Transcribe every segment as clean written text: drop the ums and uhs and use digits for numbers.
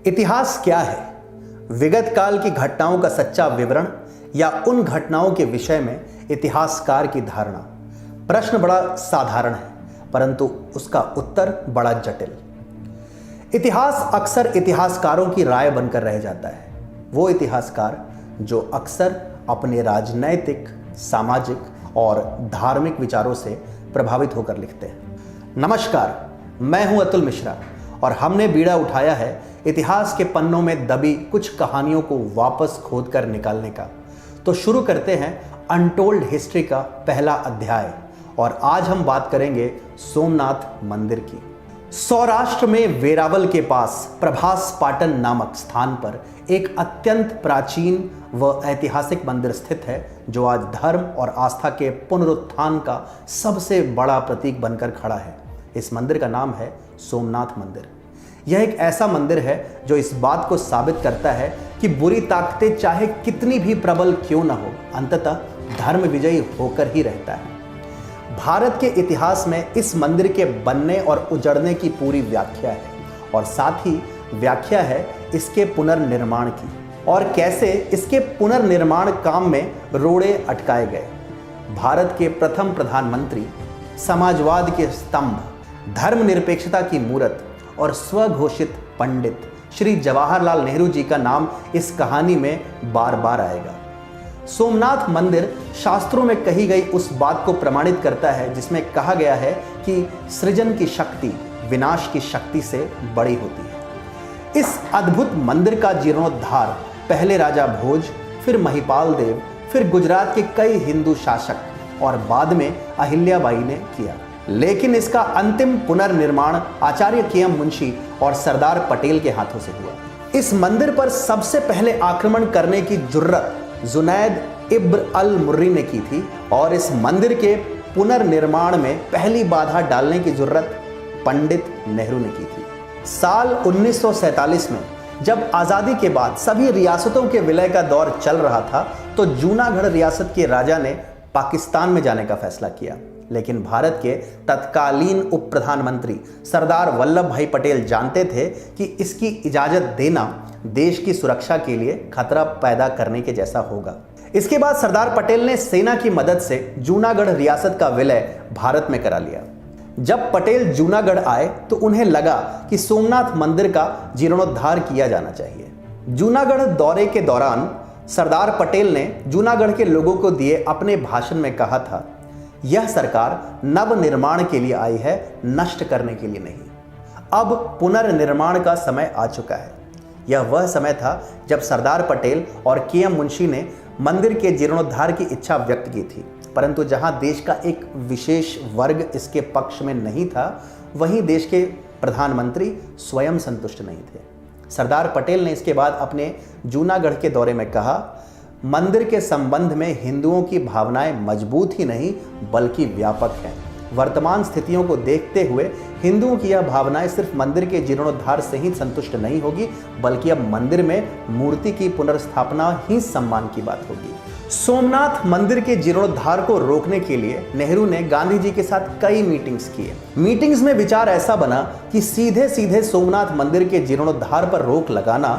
इतिहास क्या है? विगत काल की घटनाओं का सच्चा विवरण या उन घटनाओं के विषय में इतिहासकार की धारणा? प्रश्न बड़ा साधारण है, परंतु उसका उत्तर बड़ा जटिल। इतिहास अक्सर इतिहासकारों की राय बनकर रह जाता है। वो इतिहासकार जो अक्सर अपने राजनैतिक, सामाजिक और धार्मिक विचारों से प्रभावित होकर लिखते हैं। नमस्कार, मैं हूं अतुल मिश्रा और हमने बीड़ा उठाया है इतिहास के पन्नों में दबी कुछ कहानियों को वापस खोदकर निकालने का। तो शुरू करते हैं अनटोल्ड हिस्ट्री का पहला अध्याय और आज हम बात करेंगे सोमनाथ मंदिर की। सौराष्ट्र में वेरावल के पास प्रभास पाटन नामक स्थान पर एक अत्यंत प्राचीन व ऐतिहासिक मंदिर स्थित है जो आज धर्म और आस्था के पुनरुत्थान का सबसे बड़ा प्रतीक बनकर खड़ा है। इस मंदिर का नाम है सोमनाथ मंदिर। यह एक ऐसा मंदिर है जो इस बात को साबित करता है कि बुरी ताकतें चाहे कितनी भी प्रबल क्यों न हो, अंततः धर्म विजयी होकर ही रहता है। भारत के इतिहास में इस मंदिर के बनने और उजड़ने की पूरी व्याख्या है और साथ ही व्याख्या है इसके पुनर्निर्माण की और कैसे इसके पुनर्निर्माण काम में रोड़े अटकाए गए। भारत के प्रथम प्रधानमंत्री, समाजवाद के स्तंभ, धर्मनिरपेक्षता की मूरत और स्वघोषित पंडित श्री जवाहरलाल नेहरू जी का नाम इस कहानी में बार बार आएगा। सोमनाथ मंदिर शास्त्रों में कही गई उस बात को प्रमाणित करता है जिसमें कहा गया है कि सृजन की शक्ति विनाश की शक्ति से बड़ी होती है। इस अद्भुत मंदिर का जीर्णोद्धार पहले राजा भोज, फिर महिपाल देव, फिर गुजरात के कई हिंदू शासक और बाद में अहिल्याबाई ने किया, लेकिन इसका अंतिम पुनर्निर्माण आचार्य के.एम. मुंशी और सरदार पटेल के हाथों से हुआ। इस मंदिर पर सबसे पहले आक्रमण करने की जुर्रत जुनैद इब्न अल मुर्री ने की थी और इस मंदिर के पुनर्निर्माण में पहली बाधा डालने की जुर्रत पंडित नेहरू ने की थी। साल 1947 में जब आज़ादी के बाद सभी रियासतों के विलय का दौर चल रहा था तो जूनागढ़ रियासत के राजा ने पाकिस्तान में जाने का फैसला किया, लेकिन भारत के तत्कालीन उप प्रधानमंत्री सरदार वल्लभ भाई पटेल जानते थे कि इसकी इजाज़त देना देश की सुरक्षा के लिए खतरा पैदा करने के जैसा होगा। इसके बाद सरदार पटेल ने सेना की मदद से जूनागढ़ रियासत का विलय भारत में करा लिया। जब पटेल जूनागढ़ आए तो उन्हें लगा कि सोमनाथ मंदिर का जीर्णोद्धार किया जाना चाहिए। जूनागढ़ दौरे के दौरान सरदार पटेल ने जूनागढ़ के लोगों को दिए अपने भाषण में कहा था, यह सरकार नवनिर्माण के लिए आई है, नष्ट करने के लिए नहीं। अब पुनर्निर्माण का समय आ चुका है। यह वह समय था जब सरदार पटेल और के.एम. मुंशी ने मंदिर के जीर्णोद्धार की इच्छा व्यक्त की थी, परंतु जहां देश का एक विशेष वर्ग इसके पक्ष में नहीं था, वहीं देश के प्रधानमंत्री स्वयं संतुष्ट नहीं थे। सरदार पटेल ने इसके बाद अपने जूनागढ़ के दौरे में कहा, मंदिर के संबंध में हिंदुओं की भावनाएं मजबूत ही नहीं बल्कि व्यापक हैं। वर्तमान स्थितियों को देखते हुए हिंदुओं की यह भावनाएं सिर्फ मंदिर के जीर्णोद्धार से ही संतुष्ट नहीं होगी, बल्कि अब मंदिर में मूर्ति की पुनर्स्थापना ही सम्मान की बात होगी। सोमनाथ मंदिर के जीर्णोद्धार को रोकने के लिए नेहरू ने गांधी जी के साथ कई मीटिंग्स किए। मीटिंग्स में विचार ऐसा बना कि सीधे सीधे सोमनाथ मंदिर के जीर्णोद्धार पर रोक लगाना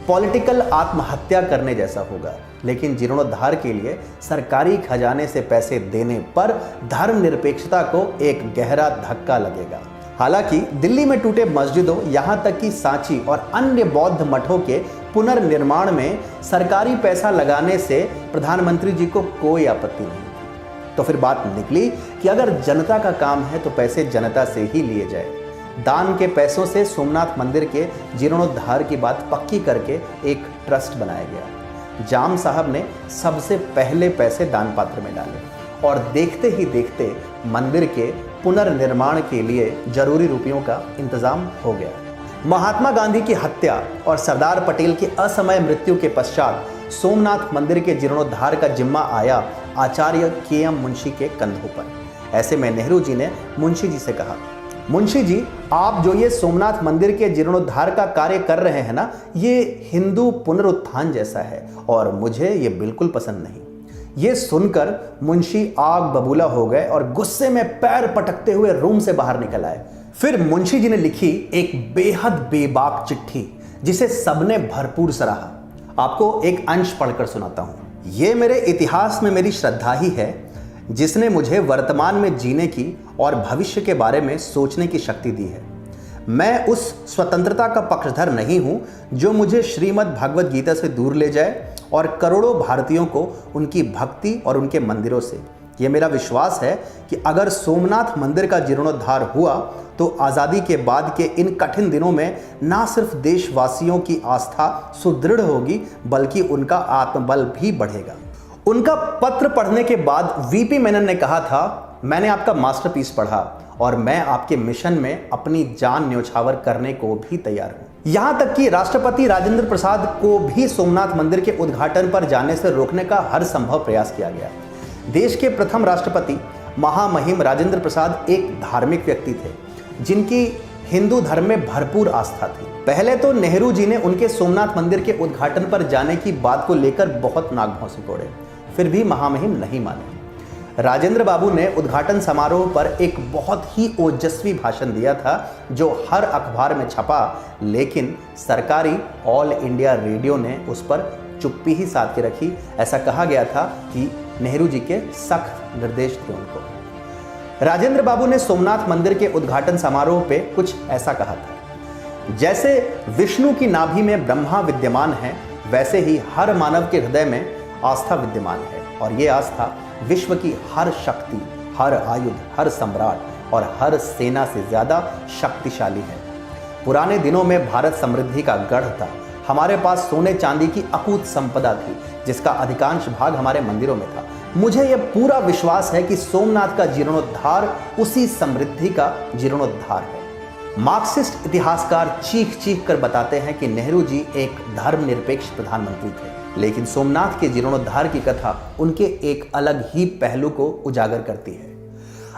पॉलिटिकल आत्महत्या करने जैसा होगा, लेकिन जीर्णोद्धार के लिए सरकारी खजाने से पैसे देने पर धर्मनिरपेक्षता को एक गहरा धक्का लगेगा। हालांकि दिल्ली में टूटे मस्जिदों, यहां तक कि सांची और अन्य बौद्ध मठों के पुनर्निर्माण में सरकारी पैसा लगाने से प्रधानमंत्री जी को कोई आपत्ति नहीं। तो फिर बात निकली कि अगर जनता का काम है तो पैसे जनता से ही लिए जाए। दान के पैसों से सोमनाथ मंदिर के जीर्णोद्धार की बात पक्की करके एक ट्रस्ट बनाया गया। जाम साहब ने सबसे पहले पैसे दान पात्र में डाले और देखते ही देखते मंदिर के पुनर्निर्माण के लिए जरूरी रुपयों का इंतजाम हो गया। महात्मा गांधी की हत्या और सरदार पटेल की असमय मृत्यु के पश्चात सोमनाथ मंदिर के जीर्णोद्धार का जिम्मा आया आचार्य के.एम. मुंशी के कंधों पर। ऐसे में नेहरू जी ने मुंशी जी से कहा, मुंशी जी, आप जो ये सोमनाथ मंदिर के जीर्णोद्धार का कार्य कर रहे हैं ना, ये हिंदू पुनरुत्थान जैसा है और मुझे ये बिल्कुल पसंद नहीं। ये सुनकर मुंशी आग बबूला हो गए और गुस्से में पैर पटकते हुए रूम से बाहर निकल आए। फिर मुंशी जी ने लिखी एक बेहद बेबाक चिट्ठी जिसे सबने भरपूर सराहा। आपको एक अंश पढ़कर सुनाता हूं। ये मेरे इतिहास में मेरी श्रद्धा ही है जिसने मुझे वर्तमान में जीने की और भविष्य के बारे में सोचने की शक्ति दी है। मैं उस स्वतंत्रता का पक्षधर नहीं हूं जो मुझे श्रीमद् भगवद गीता से दूर ले जाए और करोड़ों भारतीयों को उनकी भक्ति और उनके मंदिरों से। ये मेरा विश्वास है कि अगर सोमनाथ मंदिर का जीर्णोद्धार हुआ तो आज़ादी के बाद के इन कठिन दिनों में ना सिर्फ देशवासियों की आस्था सुदृढ़ होगी बल्कि उनका आत्मबल भी बढ़ेगा। उनका पत्र पढ़ने के बाद वीपी मेनन ने कहा था, मैंने आपका मास्टरपीस पढ़ा और मैं आपके मिशन में अपनी जान न्यौछावर करने को भी तैयार हूं। यहां तक कि राष्ट्रपति राजेंद्र प्रसाद को भी सोमनाथ मंदिर के उद्घाटन पर जाने से रोकने का हर संभव प्रयास किया गया। देश के प्रथम राष्ट्रपति महामहिम राजेंद्र प्रसाद एक धार्मिक व्यक्ति थे जिनकी हिंदू धर्म में भरपूर आस्था थी। पहले तो नेहरू जी ने उनके सोमनाथ मंदिर के उद्घाटन पर जाने की बात को लेकर बहुत नागभौंसे तोड़े, फिर भी महामहिम नहीं माने। राजेंद्र बाबू ने उद्घाटन समारोह पर एक बहुत ही ओजस्वी भाषण दिया था जो हर अखबार में छपा, लेकिन सरकारी ऑल इंडिया रेडियो ने उस पर चुप्पी ही साध के रखी। ऐसा कहा गया था कि नेहरू जी के सख्त निर्देश थे उनको। राजेंद्र बाबू ने सोमनाथ मंदिर के उद्घाटन समारोह पे कुछ ऐसा कहा था, जैसे विष्णु की नाभि में ब्रह्मा विद्यमान है वैसे ही हर मानव के हृदय में आस्था विद्यमान है और ये आस्था विश्व की हर शक्ति, हर आयुध, हर सम्राट और हर सेना से ज्यादा शक्तिशाली है। पुराने दिनों में भारत समृद्धि का गढ़ था। हमारे पास सोने चांदी की अकूत संपदा थी जिसका अधिकांश भाग हमारे मंदिरों में था। मुझे यह पूरा विश्वास है कि सोमनाथ का जीर्णोद्धार उसी समृद्धि का जीर्णोद्धार है। मार्क्सिस्ट इतिहासकार चीख चीख कर बताते हैं कि नेहरू जी एक धर्मनिरपेक्ष प्रधानमंत्री थे, लेकिन सोमनाथ के जीर्णोद्धार की कथा उनके एक अलग ही पहलू को उजागर करती है।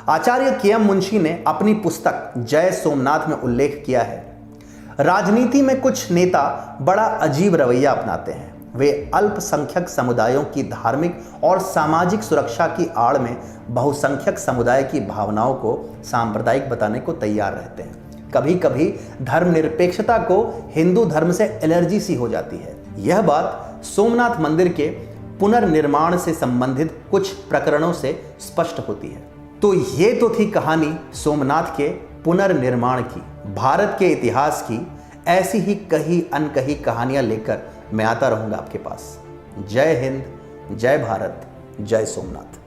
आचार्य केएम मुंशी ने अपनी पुस्तक जय सोमनाथ में उल्लेख किया है, राजनीति में कुछ नेता बड़ा अजीब रवैया अपनाते हैं। वे अल्पसंख्यक समुदायों की धार्मिक और सामाजिक सुरक्षा की आड़ में बहुसंख्यक समुदाय की भावनाओं को सांप्रदायिक बताने को तैयार रहते हैं। कभी कभी धर्मनिरपेक्षता को हिंदू धर्म से एलर्जी सी हो जाती है। यह बात सोमनाथ मंदिर के पुनर्निर्माण से संबंधित कुछ प्रकरणों से स्पष्ट होती है। तो ये तो थी कहानी सोमनाथ के पुनर्निर्माण की। भारत के इतिहास की ऐसी ही कई अनकही कहानियां लेकर मैं आता रहूंगा आपके पास। जय हिंद, जय भारत, जय सोमनाथ।